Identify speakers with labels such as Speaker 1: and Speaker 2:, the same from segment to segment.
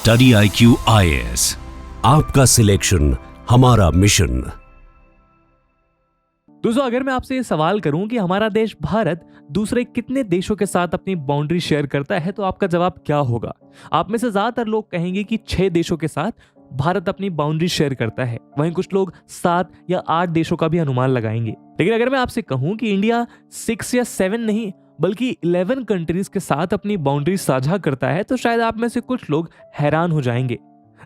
Speaker 1: Study IQ IAS, आपका selection हमारा mission.
Speaker 2: दोस्तों, अगर मैं आपसे ये सवाल करूं कि हमारा देश भारत दूसरे कितने देशों के साथ अपनी बाउंड्री शेयर करता है, तो आपका जवाब क्या होगा? आप में से ज्यादातर लोग कहेंगे कि 6 देशों के साथ भारत अपनी बाउंड्री शेयर करता है। वहीं कुछ लोग 7 या 8 देशों का भी अनुमान लगाएंगे। लेकिन अगर मैं आपसे कहूं कि इंडिया 6 या 7 नहीं बल्कि 11 कंट्रीज के साथ अपनी बाउंड्री साझा करता है, तो शायद आप में से कुछ लोग हैरान हो जाएंगे।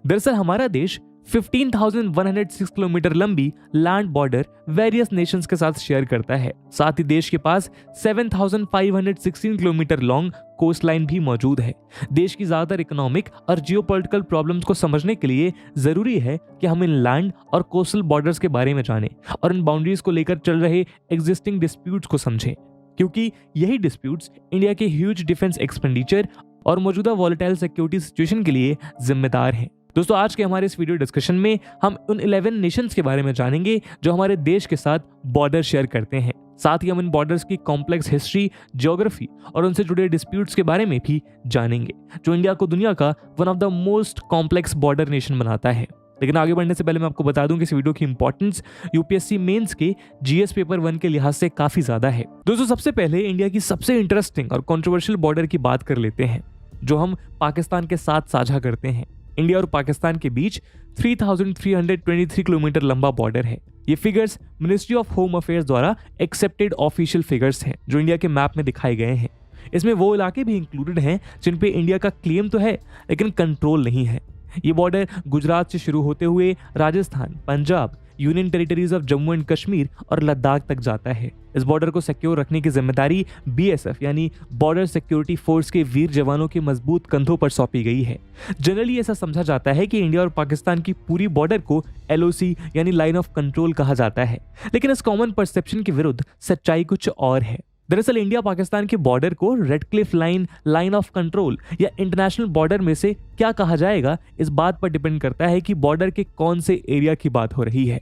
Speaker 2: दरअसल हमारा देश 15,106 किलोमीटर लंबी लैंड बॉर्डर वेरियस नेशंस के साथ शेयर करता है। साथ ही देश के पास 7,516 किलोमीटर लॉन्ग कोस्ट लाइन भी मौजूद है। देश की ज्यादातर इकोनॉमिक और जियोपॉलिटिकल प्रॉब्लम्स को समझने के लिए जरूरी है कि हम इन लैंड और कोस्टल बॉर्डर्स के बारे में जानें और इन बाउंड्रीज को लेकर चल रहे एग्जिस्टिंग डिस्प्यूट्स को समझें, क्योंकि यही डिस्प्यूट्स इंडिया के ह्यूज डिफेंस एक्सपेंडिचर और मौजूदा वॉलेटाइल सिक्योरिटी सिचुएशन के लिए जिम्मेदार हैं। दोस्तों, आज के हमारे इस वीडियो डिस्कशन में हम उन 11 नेशंस के बारे में जानेंगे जो हमारे देश के साथ बॉर्डर शेयर करते हैं। साथ ही हम इन बॉर्डर्स की कॉम्प्लेक्स हिस्ट्री, ज्योग्राफी और उनसे जुड़े डिस्प्यूट्स के बारे में भी जानेंगे, जो इंडिया को दुनिया का one of the most complex border nation बनाता है। लेकिन आगे बढ़ने से पहले मैं आपको बता दूं कि इस वीडियो की इंपॉर्टेंस यूपीएससी मेंस के जीएस पेपर 1 के लिहाज से काफी ज्यादा है। दोस्तों, सबसे पहले इंडिया की सबसे इंटरेस्टिंग और कंट्रोवर्शियल बॉर्डर की बात कर लेते हैं, जो हम पाकिस्तान के साथ साझा करते हैं। इंडिया और पाकिस्तान के बीच 3,323 किलोमीटर लंबा बॉर्डर है। ये figures ministry of home affairs द्वारा एक्सेप्टेड ऑफिशियल फिगर्स हैं, जो इंडिया के मैप में दिखाए गए हैं। इसमें वो इलाके भी इंक्लूडेड हैं जिन पे इंडिया का क्लेम तो है लेकिन कंट्रोल नहीं है। ये बॉर्डर गुजरात से शुरू होते हुए Rajasthan, Punjab, union territories of Jammu and Kashmir और लद्दाख तक जाता है। इस बॉर्डर को सिक्योर रखने की जिम्मेदारी BSF यानी बॉर्डर सिक्योरिटी फोर्स के वीर जवानों के मजबूत कंधों पर सौंपी गई है। जनरली ऐसा समझा जाता है कि इंडिया और पाकिस्तान की पूरी बॉर्डर को LOC यानी लाइन ऑफ कंट्रोल कहा जाता है, लेकिन इस कॉमन परसेप्शन के विरुद्ध सच्चाई कुछ और है। दरअसल इंडिया पाकिस्तान के बॉर्डर को red Cliff line, line of control या इंटरनेशनल बॉर्डर में से क्या कहा जाएगा, इस बात पर डिपेंड करता है कि बॉर्डर के कौन से एरिया की बात हो रही है।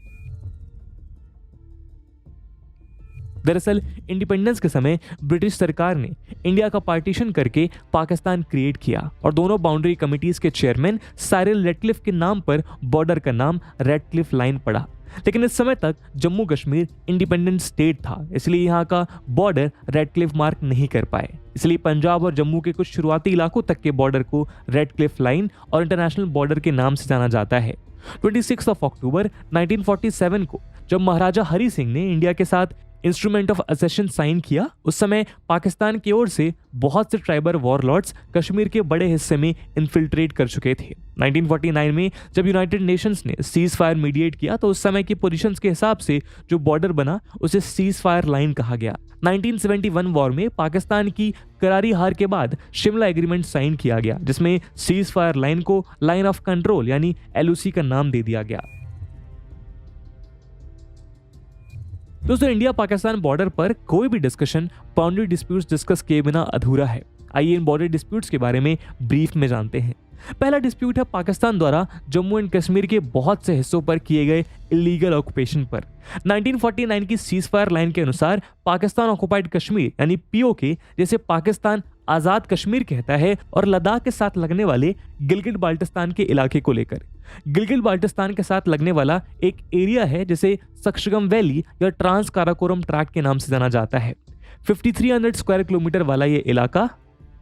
Speaker 2: दरअसल इंडिपेंडेंस के समय ब्रिटिश सरकार ने इंडिया का पार्टीशन करके पाकिस्तान क्रिएट किया और दोनों बाउंड्री कमिटीज के चेयरमैन साइरिल रेडक्लिफ के नाम पर बॉर्डर का नाम रेड क्लिफ लाइन पड़ा। लेकिन इस समय तक जम्मू कश्मीर इंडिपेंडेंट स्टेट था, इसलिए यहाँ का बॉर्डर रेड क्लिफ मार्क नहीं कर पाए। इसलिए पंजाब और जम्मू के कुछ शुरुआती इलाकों तक के बॉर्डर को रेड क्लिफ लाइन और इंटरनेशनल बॉर्डर के नाम से जाना जाता है। 26 अक्टूबर 1947 को जब महाराजा हरि सिंह ने इंडिया के साथ इंस्ट्रूमेंट ऑफ असेशन साइन किया, उस समय पाकिस्तान की ओर से बहुत से ट्राइबल वॉरलॉर्ड्स कश्मीर के बड़े हिस्से में इन्फिल्ट्रेट कर चुके थे। 1949 में जब यूनाइटेड नेशंस ने सीज फायर मीडिएट किया, तो उस समय की पोजीशंस के हिसाब से जो बॉर्डर बना उसे सीज फायर लाइन कहा गया। 1971 वॉर में पाकिस्तान की करारी हार के बाद शिमला एग्रीमेंट साइन किया गया, जिसमें सीज फायर लाइन को लाइन ऑफ कंट्रोल यानी LOC का नाम दे दिया गया। दोस्तों, इंडिया पाकिस्तान बॉर्डर पर कोई भी डिस्कशन बाउंड्री डिस्प्यूट्स डिस्कस किए बिना अधूरा है। आइए इन बॉर्डर डिस्प्यूट्स के बारे में ब्रीफ में जानते हैं। पहला डिस्प्यूट है पाकिस्तान द्वारा जम्मू एंड कश्मीर के बहुत से हिस्सों पर किए गए इलीगल ऑक्यूपेशन पर। 1949 की सीज फायर लाइन के अनुसार पाकिस्तान ऑक्युपाइड कश्मीर यानी POK, जैसे पाकिस्तान आजाद कश्मीर कहता है, और लद्दाख के साथ लगने वाले गिलगित बाल्टिस्तान के इलाके को लेकर। गिलगित बाल्टिस्तान के साथ लगने वाला एक एरिया है जिसे सक्शगम वैली या ट्रांस काराकोरम ट्रैक्ट के नाम से जाना जाता है। 5300 स्क्वायर किलोमीटर वाला ये इलाका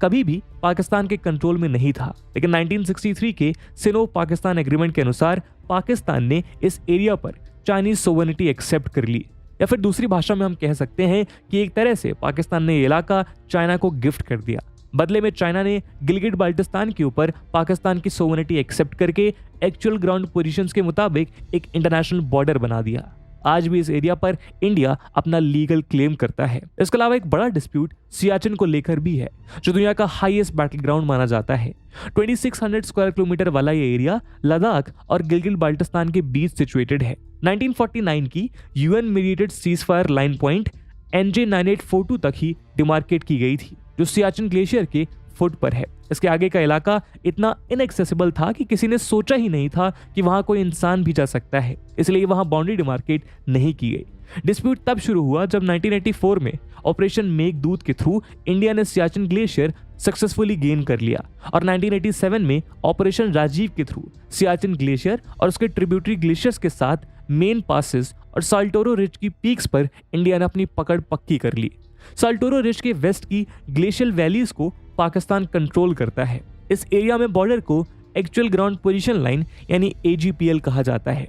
Speaker 2: कभी भी पाकिस्तान के कंट्रोल में नहीं था, लेकिन 1963 के सिनो पाकिस्तान एग्रीमेंट के अनुसार पाकिस्तान ने इस एरिया पर चाइनीज सोवरेनिटी एक्सेप्ट कर ली, या फिर दूसरी भाषा में हम कह सकते हैं कि एक तरह से पाकिस्तान ने ये इलाका चाइना को गिफ्ट कर दिया। बदले में चाइना ने गिलगित बाल्टिस्तान के ऊपर पाकिस्तान की सोवरेनिटी एक्सेप्ट करके एक्चुअल ग्राउंड पोजीशंस के मुताबिक एक इंटरनेशनल बॉर्डर बना दिया। आज भी इस एरिया पर इंडिया अपना लीगल क्लेम करता है। इसके अलावा एक बड़ा डिस्प्यूट सियाचिन को लेकर भी है, जो दुनिया का हाईएस्ट बैटल ग्राउंड माना जाता है। 2600 स्क्वायर किलोमीटर वाला ये एरिया लद्दाख और गिलगित बाल्टिस्तान के बीच सिचुएटेड है। 1949 की UN mediated cease fire line point NJ 9842 तक ही डिमार्केट की गई थी, जो सियाचिन ग्लेशियर के फुट पर है। इसके आगे का इलाका इतना इनएक्सेसिबल था कि किसी ने सोचा ही नहीं था कि वहां कोई इंसान भी जा सकता है, इसलिए वहां बाउंड्री डिमार्केट नहीं की गई। डिस्प्यूट तब शुरू हुआ जब 1984 में ऑपरेशन मेघदूत के थ्रू इंडिया ने सियाचिन ग्लेशियर सक्सेसफुली गेन कर लिया और 1987 में ऑपरेशन राजीव के थ्रू सियाचिन ग्लेशियर और उसके ट्रिब्यूटरी ग्लेशियर्स के साथ मेन पासेस और साल्टोरो रिज की पीक्स पर इंडिया ने अपनी पकड़ पक्की कर ली। साल्टोरो रिज के वेस्ट की ग्लेशियल वैलीज को पाकिस्तान कंट्रोल करता है। इस एरिया में बॉर्डर को एक्चुअल ग्राउंड पोजीशन लाइन यानी एजीपीएल कहा जाता है।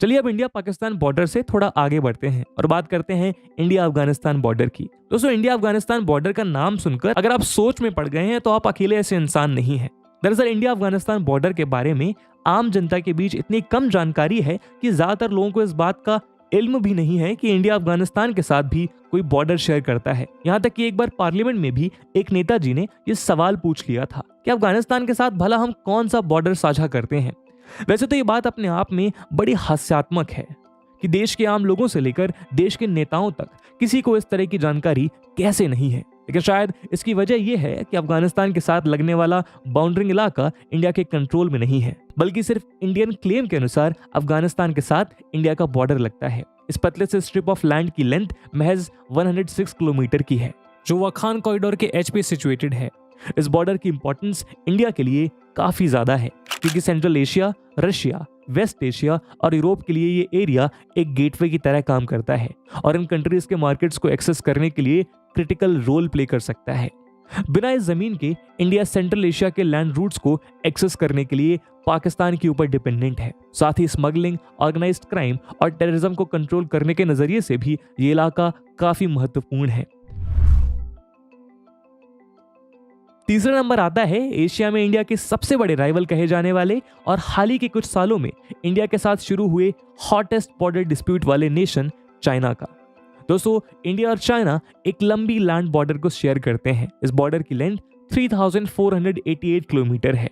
Speaker 2: चलिए अब इंडिया पाकिस्तान बॉर्डर से थोड़ा आगे बढ़ते हैं और बात करते हैं इंडिया अफगानिस्तान बॉर्डर की। दोस्तों, इंडिया अफगानिस्तान बॉर्डर का नाम सुनकर अगर आप सोच में पड़ गए हैं तो आप अकेले ऐसे इंसान नहीं हैं। दरअसल इंडिया अफगानिस्तान बॉर्डर के बारे में आम जनता के बीच इतनी कम जानकारी है कि ज्यादातर लोगों को इस बात का इल्म भी नहीं है कि इंडिया अफगानिस्तान के साथ भी कोई बॉर्डर शेयर करता है। यहाँ तक कि एक बार पार्लियामेंट में भी एक नेताजी ने ये सवाल पूछ लिया था कि अफगानिस्तान के साथ भला हम कौन सा बॉर्डर साझा करते हैं। वैसे तो ये बात अपने आप में बड़ी हास्यात्मक है कि देश के आम लोगों से लेकर देश के नेताओं तक किसी को इस तरह की जानकारी कैसे नहीं है। लेकिन शायद इसकी वजह यह है कि अफगानिस्तान के साथ लगने वाला बाउंड्रिंग इलाका इंडिया के कंट्रोल में नहीं है, बल्कि सिर्फ इंडियन क्लेम के अनुसार अफगानिस्तान के साथ इंडिया का बॉर्डर लगता है। इस पतले से स्ट्रिप ऑफ लैंड की लेंथ महज 106 किलोमीटर की है, जो वाखान कॉरिडोर के एज पे सिचुएटेड है। इस बॉर्डर की इंपॉर्टेंस इंडिया के लिए काफी ज्यादा है क्योंकि central Asia, Russia, west Asia और यूरोप के लिए ये एरिया एक गेटवे की तरह काम करता है और इन कंट्रीज के मार्केट्स को एक्सेस करने के लिए क्रिटिकल रोल प्ले कर सकता है। बिना इस जमीन के इंडिया सेंट्रल एशिया के लैंड रूट्स को एक्सेस करने के लिए पाकिस्तान के ऊपर डिपेंडेंट है। साथ ही स्मगलिंग, ऑर्गेनाइज्ड क्राइम और टेररिज्म को कंट्रोल करने के नजरिए से भी ये इलाका काफी महत्वपूर्ण है। तीसरा नंबर आता है एशिया में इंडिया के सबसे बड़े राइवल कहे जाने वाले और हाल ही के कुछ सालों में इंडिया के साथ शुरू हुए हॉटेस्ट बॉर्डर डिस्प्यूट वाले नेशन चाइना का। दोस्तों, इंडिया और चाइना एक लंबी लैंड बॉर्डर को शेयर करते हैं। इस बॉर्डर की लेंथ 3488 किलोमीटर है,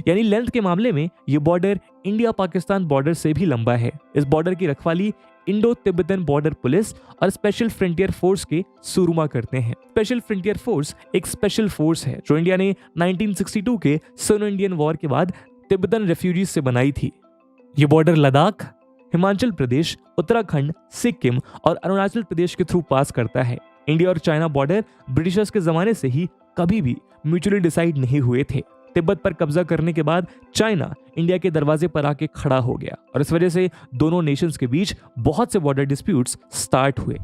Speaker 2: यानी लेंथ के मामले में ये बॉर्डर इंडिया पाकिस्तान बॉर्डर से भी लंबा है। इस बॉर्डर की रखवाली इंडो तिब्बतन बॉर्डर पुलिस और स्पेशल फ्रंटियर फोर्स के सुरमा करते हैं। स्पेशल फ्रंटियर फोर्स एक स्पेशल फोर्स है जो इंडिया ने 1962 के सिनो इंडियन वॉर के बाद तिब्बतन रेफ्यूजीज से बनाई थी। ये बॉर्डर लद्दाख, हिमाचल प्रदेश, उत्तराखंड, सिक्किम और अरुणाचल प्रदेश के थ्रू पास करता है। इंडिया और चाइना बॉर्डर ब्रिटिशर्स के जमाने से ही कभी भी म्यूचुअली डिसाइड नहीं हुए थे। तिब्बत पर कब्जा करने के बाद चाइना इंडिया के दरवाजे पर आके खड़ा हो गया और इस वजह से दोनों नेशंस के बीच बहुत से बॉर्डर डिस्प्यूट्स स्टार्ट हुए।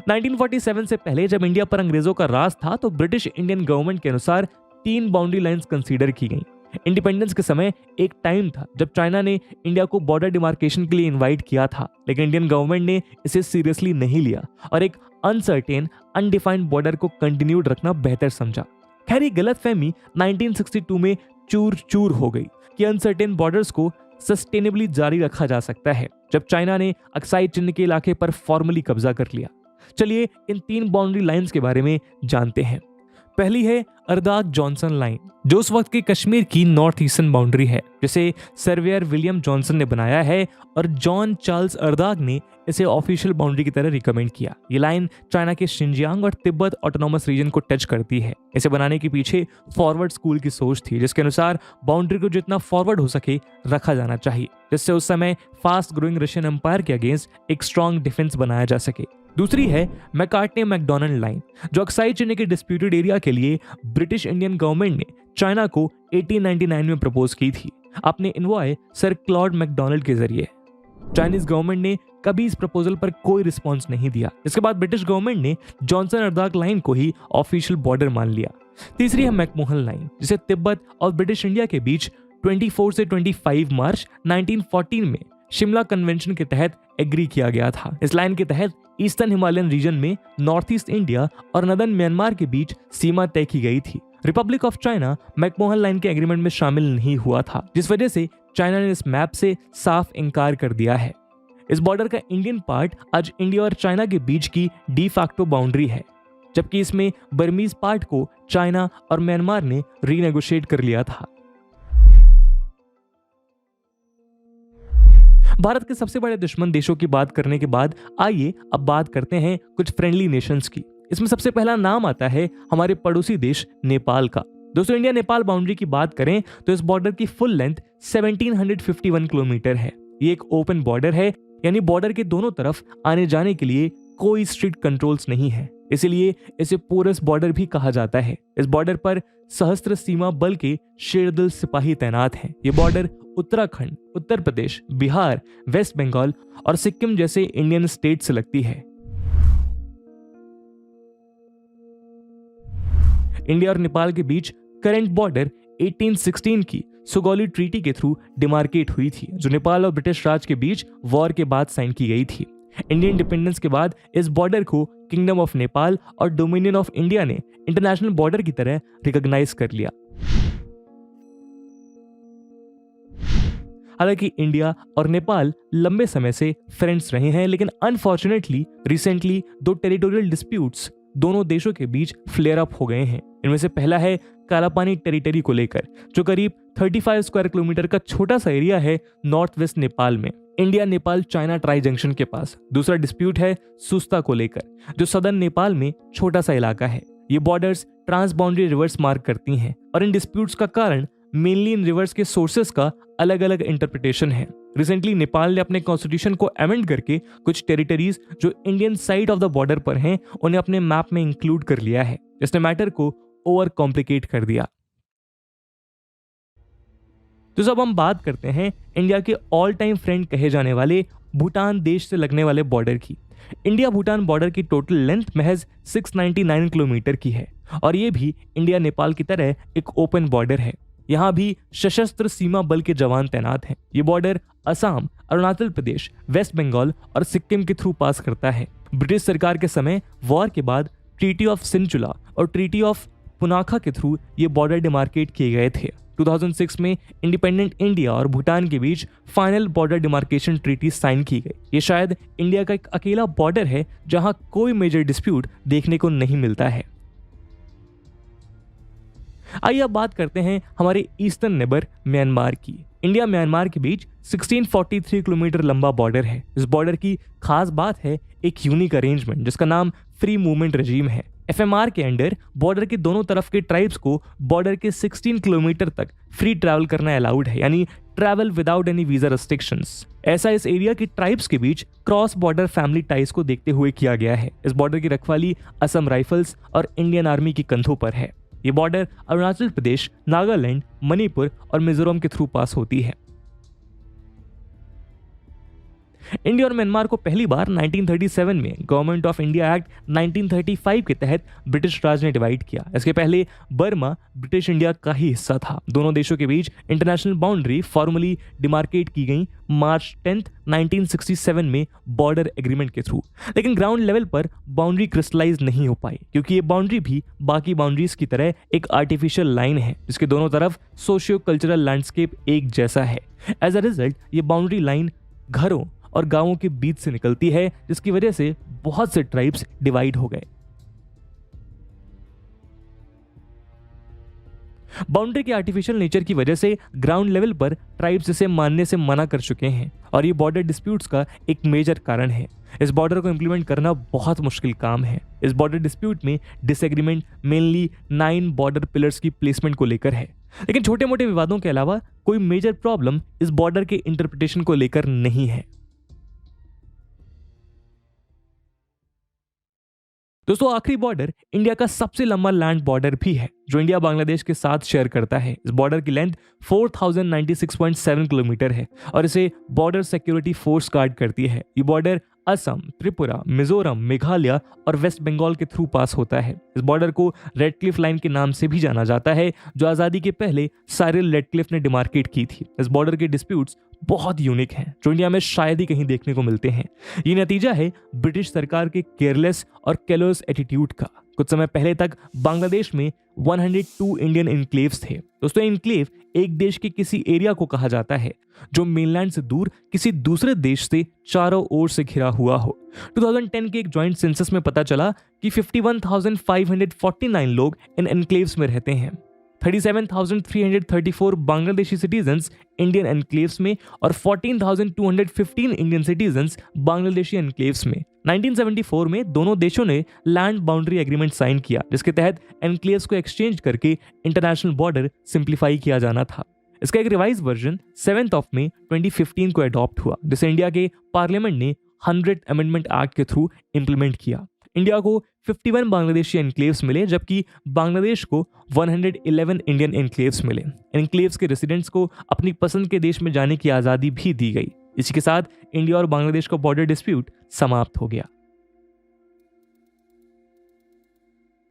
Speaker 2: 1947 से पहले जब इंडिया पर अंग्रेजों का राज था तो ब्रिटिश इंडियन गवर्नमेंट के अनुसार 3 बाउंड्री लाइंस कंसीडर की गई। इंडिपेंडेंस के समय एक टाइम था जब चाइना ने इंडिया को बॉर्डर डिमार्केशन के लिए इनवाइट किया था, लेकिन इंडियन गवर्नमेंट ने इसे सीरियसली नहीं लिया और एक अनसर्टेन अनडिफाइंड बॉर्डर को कंटिन्यूड रखना बेहतर समझा। खैर, ये गलतफहमी 1962 में चूर चूर हो गई कि अनसर्टेन बॉर्डर्स को सस्टेनेबली जारी रखा जा सकता है जब चाइना ने अक्साई चिन्ह के इलाके पर फॉर्मली कब्जा कर लिया। चलिए इन 3 बाउंड्री लाइंस के बारे में जानते हैं। पहली है अर्दाग जॉनसन लाइन, जो उस वक्त के कश्मीर की नॉर्थ ईस्टर्न बाउंड्री है, जिसे सर्वेयर विलियम जॉनसन ने बनाया है और जॉन चार्ल्स अर्दाग ने इसे ऑफिशियल बाउंड्री की तरह रिकमेंड किया। ये लाइन चाइना के शिनजियांग और तिब्बत ऑटोनॉमस रीजन को टच करती है। इसे बनाने के पीछे फॉरवर्ड स्कूल की सोच थी, जिसके अनुसार बाउंड्री को जितना फॉरवर्ड हो सके रखा जाना चाहिए, जिससे उस समय फास्ट ग्रोइंग रशियन एम्पायर के अगेंस्ट एक स्ट्रॉन्ग डिफेंस बनाया जा सके। दूसरी है मैकार्टने मैकडोनल्ड लाइन, जो अक्साई चिन्ह के डिस्प्यूटेड एरिया के लिए ब्रिटिश इंडियन गवर्नमेंट ने चाइना को 1899 में प्रपोज की थी अपने इन्वॉय सर क्लॉड मैकडोनल्ड के जरिए। चाइनीज गवर्नमेंट ने कभी इस प्रपोजल पर कोई रिस्पॉन्स नहीं दिया। इसके बाद ब्रिटिश गवर्नमेंट ने जॉनसन अर्दाग लाइन को ही ऑफिशियल बॉर्डर मान लिया। तीसरी है मैकमोहन लाइन, जिसे तिब्बत और ब्रिटिश इंडिया के बीच 24 से 25 मार्च 1914 में शिमला कन्वेंशन के तहत एग्री किया गया था। इस लाइन के तहत ईस्टर्न हिमालयन रीजन में नॉर्थ ईस्ट इंडिया और नदर्न म्यांमार के बीच सीमा तय की गई थी। Republic of China McMahon line के एग्रीमेंट में शामिल नहीं हुआ था, जिस वजह से चाइना ने इस मैप से साफ इनकार कर दिया है। इस बॉर्डर का इंडियन पार्ट आज इंडिया और चाइना के बीच की डी फैक्टो बाउंड्री है, जबकि इसमें बर्मीज पार्ट को चाइना और म्यांमार ने रीनेगोशिएट कर लिया था। भारत के सबसे बड़े दुश्मन देशों की बात करने के बाद आइए अब बात करते हैं कुछ फ्रेंडली नेशंस की। इसमें सबसे पहला नाम आता है हमारे पड़ोसी देश नेपाल का। दोस्तों, इंडिया नेपाल बाउंड्री की बात करें तो इस बॉर्डर की फुल लेंथ 1751 किलोमीटर है। ये एक ओपन बॉर्डर है यानी बॉर्डर के दोनों तरफ आने जाने के लिए कोई स्ट्रिक्ट कंट्रोल्स नहीं है, इसलिए इसे पोरस बॉर्डर भी कहा जाता है। इस बॉर्डर पर सहस्त्र सीमा बल के शेरदिल सिपाही तैनात हैं। ये बॉर्डर उत्तराखंड, उत्तर प्रदेश, बिहार, वेस्ट बंगाल और सिक्किम जैसे इंडियन स्टेट से लगती है। इंडिया और नेपाल के बीच करंट बॉर्डर 1816 की सुगौली ट्रीटी के थ्रू डिमार्केट हुई थी, जो नेपाल और ब्रिटिश राज के बीच वॉर के बाद साइन की गई थी। इंडियन इंडिपेंडेंस के बाद इस बॉर्डर को किंगडम ऑफ नेपाल और डोमिनियन ऑफ इंडिया ने इंटरनेशनल बॉर्डर की तरह रिकॉग्नाइज कर लिया। हालांकि इंडिया और नेपाल लंबे समय से फ्रेंड्स रहे हैं, लेकिन अनफॉर्चुनेटली रिसेंटली दो टेरिटोरियल डिस्प्यूट्स दोनों देशों के बीच फ्लेयर अप हो गए हैं। इनमें से पहला है कालापानी टेरिटरी को लेकर, जो करीब 35 स्क्वायर किलोमीटर का छोटा सा एरिया है नॉर्थ वेस्ट नेपाल में, India Nepal China tri junction के पास। दूसरा डिस्प्यूट है सुस्ता को लेकर, जो सदर्न नेपाल में छोटा सा इलाका है। ये borders trans boundary rivers mark करती हैं और इन डिस्प्यूट्स का कारण मेनली इन रिवर्स के सोर्सेस का अलग अलग इंटरप्रिटेशन है। रिसेंटली नेपाल ने अपने कॉन्स्टिट्यूशन को अमेंड करके कुछ टेरिटरीज जो Indian side of the border पर हैं उन्हें अपने मैप में इंक्लूड कर लिया है, जिसने मैटर को ओवर कॉम्प्लिकेट कर दिया। तो सब हम बात करते हैं इंडिया के ऑल टाइम फ्रेंड कहे जाने वाले भूटान देश से लगने वाले बॉर्डर की। इंडिया भूटान बॉर्डर की टोटल लेंथ महज 699 किलोमीटर की है और ये भी इंडिया नेपाल की तरह एक ओपन बॉर्डर है। यहाँ भी सशस्त्र सीमा बल के जवान तैनात हैं। ये बॉर्डर असम, अरुणाचल प्रदेश, वेस्ट बंगाल और सिक्किम के थ्रू पास करता है। ब्रिटिश सरकार के समय वॉर के बाद ट्रीटी ऑफ सिंचुला और ट्रीटी ऑफ पुनाखा के थ्रू ये बॉर्डर डिमार्केट किए गए थे। 2006 में इंडिपेंडेंट इंडिया और भूटान के बीच final border demarcation treaty sign की गई। ये शायद इंडिया का एक अकेला बॉर्डर है जहां कोई मेजर डिस्प्यूट देखने को नहीं मिलता है। आइए अब बात करते हैं हमारे ईस्टर्न नेबर म्यांमार की। इंडिया म्यांमार के बीच 1643 किलोमीटर लंबा बॉर्डर है। इस बॉर्डर की खास बात है एक यूनिक अरेंजमेंट जिसका नाम फ्री मूवमेंट रेजीम है। एफएमआर के अंडर बॉर्डर के दोनों तरफ के ट्राइब्स को बॉर्डर के 16 किलोमीटर तक फ्री ट्रैवल करना अलाउड है, यानी travel without any visa restrictions. ऐसा इस एरिया की ट्राइब्स के बीच क्रॉस बॉर्डर फैमिली टाइज को देखते हुए किया गया है। इस बॉर्डर की रखवाली असम राइफल्स और इंडियन आर्मी की कंधों पर है। ये बॉर्डर अरुणाचल प्रदेश, नागालैंड, मणिपुर और मिजोरम के थ्रू पास होती है। इंडिया और म्यांमार को पहली बार 1937 में गवर्नमेंट ऑफ इंडिया एक्ट 1935 के तहत ब्रिटिश राज ने डिवाइड किया। इसके पहले बर्मा ब्रिटिश इंडिया का ही हिस्सा था। दोनों देशों के बीच इंटरनेशनल बाउंड्री फॉर्मली डिमार्केट की गई मार्च 10, 1967 में बॉर्डर एग्रीमेंट के थ्रू। लेकिन ग्राउंड लेवल पर बाउंड्री क्रिस्टलाइज नहीं हो पाई, क्योंकि ये बाउंड्री भी बाकी बाउंड्रीज की तरह एक आर्टिफिशियल लाइन है जिसके दोनों तरफ सोशियो कल्चरल लैंडस्केप एक जैसा है। एज अ रिजल्ट ये बाउंड्री लाइन घरों और गांवों के बीच से निकलती है, जिसकी वजह से बहुत से ट्राइब्स डिवाइड हो गए। बाउंड्री के आर्टिफिशियल नेचर की वजह से ग्राउंड लेवल पर ट्राइब्स इसे मानने से मना कर चुके हैं और ये बॉर्डर डिस्प्यूट्स का एक मेजर कारण है। इस बॉर्डर को इंप्लीमेंट करना बहुत मुश्किल काम है। इस बॉर्डर डिस्प्यूट में डिसएग्रीमेंट मेनली 9 बॉर्डर पिलर्स की प्लेसमेंट को लेकर है, लेकिन छोटे मोटे विवादों के अलावा कोई मेजर प्रॉब्लम इस बॉर्डर के इंटरप्रिटेशन को लेकर नहीं है। दोस्तों, आखिरी बॉर्डर इंडिया का सबसे लंबा लैंड बॉर्डर भी है, जो इंडिया बांग्लादेश के साथ शेयर करता है। इस बॉर्डर की लेंथ 4096.7 किलोमीटर है और इसे बॉर्डर सिक्योरिटी फोर्स गार्ड करती है। ये बॉर्डर असम, त्रिपुरा, मिजोरम, मेघालय और वेस्ट बंगाल के थ्रू पास होता है। इस बॉर्डर को रेड क्लिफ लाइन के नाम से भी जाना जाता है, जो आजादी के पहले साइरिल रेडक्लिफ ने डिमार्केट की थी। इस बॉर्डर के डिस्प्यूट्स बहुत यूनिक हैं, जो इंडिया में शायद ही कहीं देखने को मिलते हैं। ये नतीजा है ब्रिटिश सरकार के केयरलेस और कैलोस एटीट्यूड का। कुछ समय पहले तक बांग्लादेश में 102 इंडियन इनक्लेव्स थे। दोस्तों, इनक्लेव एक देश के किसी एरिया को कहा जाता है जो मेनलैंड से दूर किसी दूसरे देश से चारों ओर से घिरा हुआ हो। 2010 के एक ज्वाइंट सेंसस में पता चला कि 51,549 लोग इन एनक्लेव्स में रहते हैं। 37,334 बांग्लादेशी सिटीजन्स इंडियन एनक्लेव्स में और 14,215 इंडियन सिटीजन्स बांग्लादेशी एनक्लेव्स में। 1974 में दोनों देशों ने लैंड बाउंड्री एग्रीमेंट साइन किया, जिसके तहत एनक्लेव्स को एक्सचेंज करके इंटरनेशनल बॉर्डर सिंप्लीफाई किया जाना था। इसका एक रिवाइज वर्जन 7 मई 2015 को अडॉप्ट हुआ, जिसे इंडिया के पार्लियामेंट ने 100 अमेंडमेंट एक्ट के थ्रू इंप्लीमेंट किया। इंडिया को 51 बांग्लादेशी एनक्लेव्स मिले, जबकि बांग्लादेश को 111 इंडियन एनक्लेव्स मिले। एनक्लेव्स के रेसिडेंट्स को अपनी पसंद के देश में जाने की आज़ादी भी दी गई। इसी के साथ इंडिया और बांग्लादेश का बॉर्डर डिस्प्यूट समाप्त हो गया।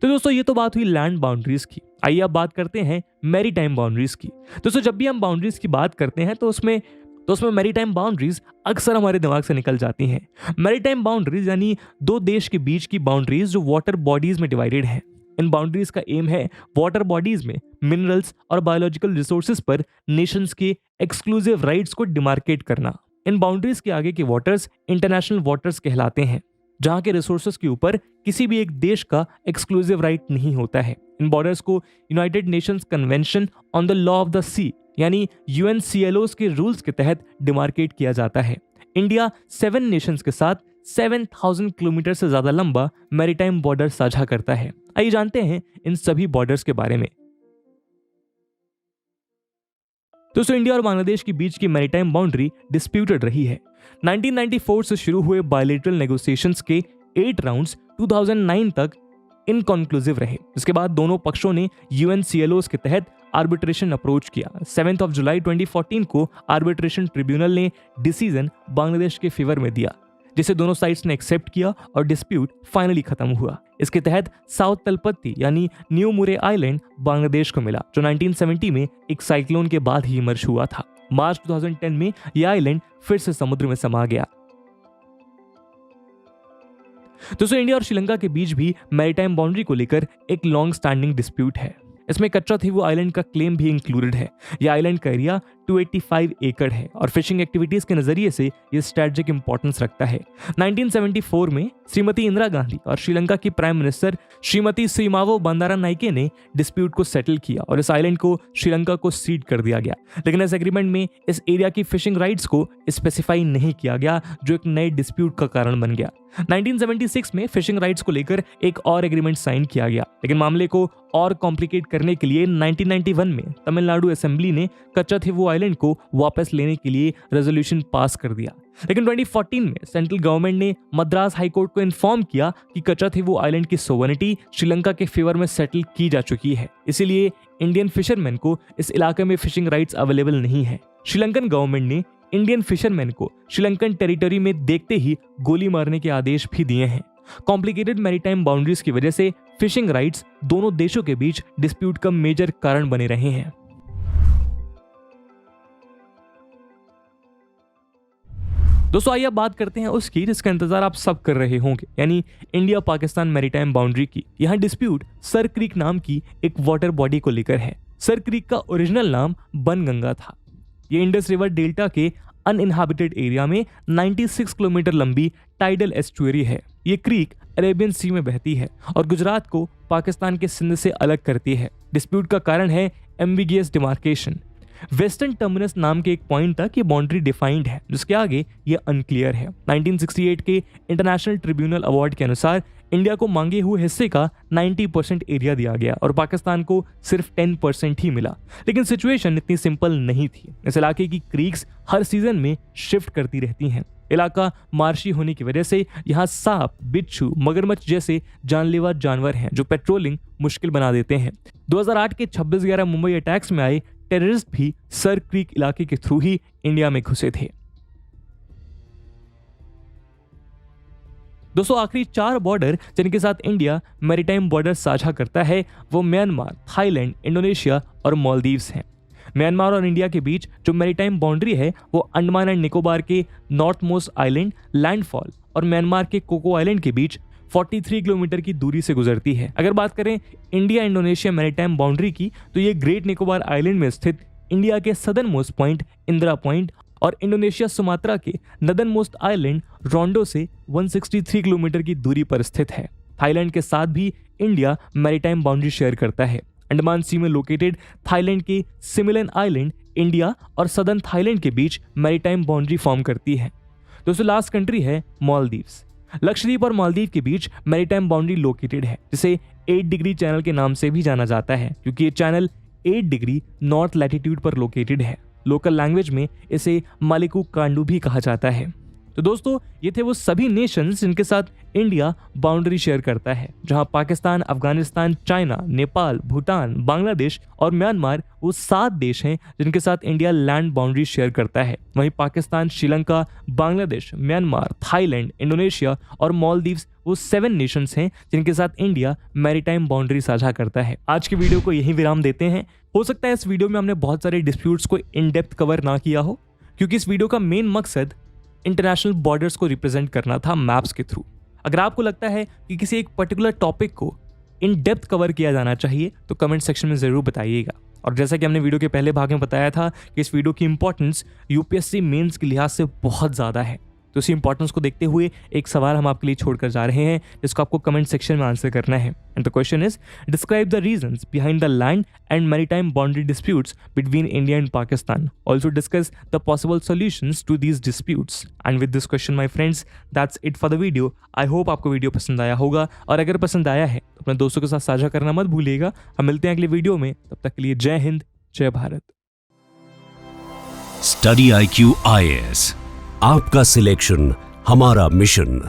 Speaker 2: तो दोस्तों ये तो बात हुई लैंड बाउंड्रीज की। आइए अब बात करते हैं मैरीटाइम बाउंड्रीज की। दोस्तों जब भी हम बाउंड्रीज की बात करते हैं तो उसमें मैरीटाइम बाउंड्रीज अक्सर हमारे दिमाग से निकल जाती हैं। मैरीटाइम बाउंड्रीज यानी दो देश के बीच की बाउंड्रीज जो वाटर बॉडीज में डिवाइडेड है। इन बाउंड्रीज का एम है वाटर बॉडीज में मिनरल्स और बायोलॉजिकल रिसोर्सेज पर नेशंस के एक्सक्लूसिव राइट्स को डिमार्केट करना। इन बाउंड्रीज के आगे के वाटर्स इंटरनेशनल वाटर्स कहलाते हैं, जहां के रिसोर्सेज के ऊपर किसी भी एक देश का एक्सक्लूसिव राइट नहीं होता है। इन बॉर्डर्स को United Nations Convention on the law of the sea यानी UNCLOs के रूल्स के तहत डिमार्केट किया जाता है। इंडिया 7 नेशंस के साथ 7000 किलोमीटर से ज्यादा लंबा मैरीटाइम बॉर्डर साझा करता है। आइए जानते हैं इन सभी बॉर्डर्स के बारे में। दोस्तों इंडिया और बांग्लादेश के बीच की मैरीटाइम बाउंड्री डिस्प्यूटेड रही है। 1994 से शुरू हुए बायलैटरल नेगोशिएशंस के 8 राउंड्स 2009 तक इनकॉन्क्लूसिव रहे। इसके बाद दोनों पक्षों ने UNCLOs के तहत आर्बिट्रेशन अप्रोच किया। 7 जुलाई 2014 को आर्बिट्रेशन ट्रिब्यूनल ने डिसीजन बांग्लादेश के फेवर में दिया, जिसे दोनों साइड्स ने एक्सेप्ट किया और डिस्प्यूट फाइनली खत्म हुआ। इसके तहत साउथ तलपत्ती यानी न्यू मुरे आइलैंड बांग्लादेश को मिला, जो 1970 में एक साइक्लोन के बाद ही इमर्ज हुआ था। मार्च 2010 में यह आइलैंड फिर से समुद्र में समा गया। दोस्तों इंडिया और श्रीलंका के बीच भी मैरीटाइम बाउंड्री को लेकर एक लॉन्ग स्टैंडिंग डिस्प्यूट है। इसमें कच्चाथीवु आइलैंड का क्लेम भी इंक्लूडेड है। यह आइलैंड का एरिया 285 एकड़ है और फिशिंग एक्टिविटीज के नजरिए से यह स्ट्रेटेजिक इंपॉर्टेंस रखता है। 1974 में श्रीमती इंदिरा गांधी और श्रीलंका की प्राइम मिनिस्टर श्रीमती श्रीमावो बंदारानाइके ने डिस्प्यूट को सेटल किया और इस आइलैंड को श्रीलंका को सीड कर दिया गया। लेकिन इस एग्रीमेंट में इस एरिया की फिशिंग राइट्स को स्पेसिफाई नहीं किया गया, जो एक नए डिस्प्यूट का कारण बन गया। 1976 में फिशिंग राइट्स को लेकर एक और एग्रीमेंट साइन किया गया, लेकिन मामले को और कॉम्प्लिकेट करने के लिए 1991 में तमिलनाडु असेंबली ने कच्चाथीवु आइलैंड को वापस लेने के लिए रेजोल्यूशन पास कर दिया। लेकिन 2014 में सेंट्रल गवर्नमेंट ने मद्रास हाई कोर्ट को इन्फॉर्म किया कि कच्चाथीवु आइलैंड की सोवरेनिटी श्रीलंका के फेवर में सेटल की जा चुकी है, इसीलिए इंडियन फिशरमैन को इस इलाके में फिशिंग राइट्स अवेलेबल नहीं है। श्रीलंकन गवर्नमेंट ने इंडियन फिशरमैन को श्रीलंकन टेरिटरी में देखते ही गोली मारने के आदेश भी दिए हैं। कॉम्प्लिकेटेड मैरीटाइम बाउंड्रीज की वजह से फिशिंग राइट्स दोनों देशों के बीच डिस्प्यूट का मेजर कारण बने रहे हैं। दोस्तों आइए अब बात करते हैं उसकी जिसका इंतजार आप सब कर रहे होंगे, यानी इंडिया पाकिस्तान मैरीटाइम बाउंड्री की। यहाँ डिस्प्यूट सर क्रीक नाम की एक वाटर बॉडी को लेकर है। सर क्रीक का ओरिजिनल नाम बनगंगा था। ये इंडस रिवर डेल्टा के अनइनहैबिटेड एरिया में 96 किलोमीटर लंबी टाइडल एस्चुअरी है। ये क्रीक अरेबियन सी में बहती है और गुजरात को पाकिस्तान के सिंध से अलग करती है। डिस्प्यूट का कारण है एम्बिगियस डिमार्केशन। वेस्टर्न टर्मिनस नाम के एक पॉइंट तक ये बाउंड्री डिफाइंड है, जिसके आगे ये अनक्लियर है। 1968 के इंटरनेशनल ट्रिब्यूनल अवार्ड के अनुसार इंडिया को मांगे हुए हिस्से का 90% एरिया दिया गया और पाकिस्तान को सिर्फ 10% ही मिला। लेकिन सिचुएशन इतनी सिंपल नहीं थी। इस इलाके की क्रीक्स हर सीजन में शिफ्ट करती रहती हैं। इलाका मार्शी होने की वजह से यहाँ सांप, बिच्छू, मगरमच्छ जैसे जानलेवा जानवर हैं जो पेट्रोलिंग मुश्किल बना देते हैं। 2008 के 26/11 मुंबई अटैक्स में आए टेररिस्ट भी सर क्रीक इलाके के थ्रू ही इंडिया में घुसे थे। दोस्तों आखिरी 4 बॉर्डर जिनके साथ इंडिया मैरीटाइम बॉर्डर साझा करता है वो म्यांमार, थाईलैंड, इंडोनेशिया और मालदीव्स हैं। म्यांमार और इंडिया के बीच जो मैरीटाइम बाउंड्री है वो अंडमान एंड निकोबार के नॉर्थ मोस्ट आइलैंड लैंडफॉल और म्यांमार के कोको आइलैंड के बीच 43 किलोमीटर की दूरी से गुजरती है। अगर बात करें इंडिया इंडोनेशिया मैरीटाइम बाउंड्री की, तो ये ग्रेट निकोबार आइलैंड में स्थित इंडिया के southern most point Indira point और इंडोनेशिया सुमात्रा के नदर्न मोस्ट आइलैंड रोंडो से 163 किलोमीटर की दूरी पर स्थित है। थाईलैंड के साथ भी इंडिया मैरीटाइम बाउंड्री शेयर करता है। अंडमान सी में लोकेटेड थाईलैंड के सिमिलन आइलैंड इंडिया और सदर्न थाईलैंड के बीच मैरीटाइम बाउंड्री फॉर्म करती है। दोस्तों लास्ट कंट्री है मालदीव्स। लक्षद्वीप और मालदीव के बीच मैरीटाइम बाउंड्री लोकेटेड है, जिसे 8 डिग्री चैनल के नाम से भी जाना जाता है, क्योंकि ये चैनल 8 डिग्री नॉर्थ लैटिट्यूड पर लोकेटेड है। लोकल लैंग्वेज में इसे मालिकू कांडू भी कहा जाता है। तो दोस्तों ये थे वो सभी नेशंस जिनके साथ इंडिया बाउंड्री शेयर करता है, जहां पाकिस्तान, अफगानिस्तान, चाइना, नेपाल, भूटान, बांग्लादेश और म्यांमार वो 7 देश हैं जिनके साथ इंडिया लैंड बाउंड्री शेयर करता है। वहीं Pakistan, Sri Lanka, Bangladesh, Myanmar, Thailand, Indonesia और मालदीव्स वो 7 नेशंस हैं जिनके साथ इंडिया मैरीटाइम बाउंड्री साझा करता है। आज की वीडियो को यहीं विराम देते हैं। हो सकता है इस वीडियो में हमने बहुत सारे डिस्प्यूट्स को इन डेप्थ कवर ना किया हो, क्योंकि इस वीडियो का मेन मकसद इंटरनेशनल बॉर्डर्स को रिप्रेजेंट करना था मैप्स के थ्रू। अगर आपको लगता है कि किसी एक पर्टिकुलर टॉपिक को इन डेप्थ कवर किया जाना चाहिए तो कमेंट सेक्शन में ज़रूर बताइएगा। और जैसा कि हमने वीडियो के पहले भाग में बताया था कि इस वीडियो की इंपॉर्टेंस यूपीएससी मेंस के लिहाज से बहुत ज़्यादा है, तो इसी इंपॉर्टेंस को देखते हुए एक सवाल हम आपके लिए छोड़कर जा रहे हैं जिसको आपको कमेंट सेक्शन में आंसर करना है। And the question is, describe the reasons behind the land and maritime boundary disputes between India and Pakistan. Also discuss the possible solutions to these disputes. And with this question my friends, that's it for the video. I hope आपको video पसंद आया होगा, और अगर पसंद आया है तो अपने दोस्तों के साथ साझा करना मत भूलिएगा। हम मिलते हैं अगले वीडियो में, तब तक के लिए जय हिंद, जय भारत।
Speaker 1: स्टडी IQ IAS, आपका सिलेक्शन हमारा मिशन।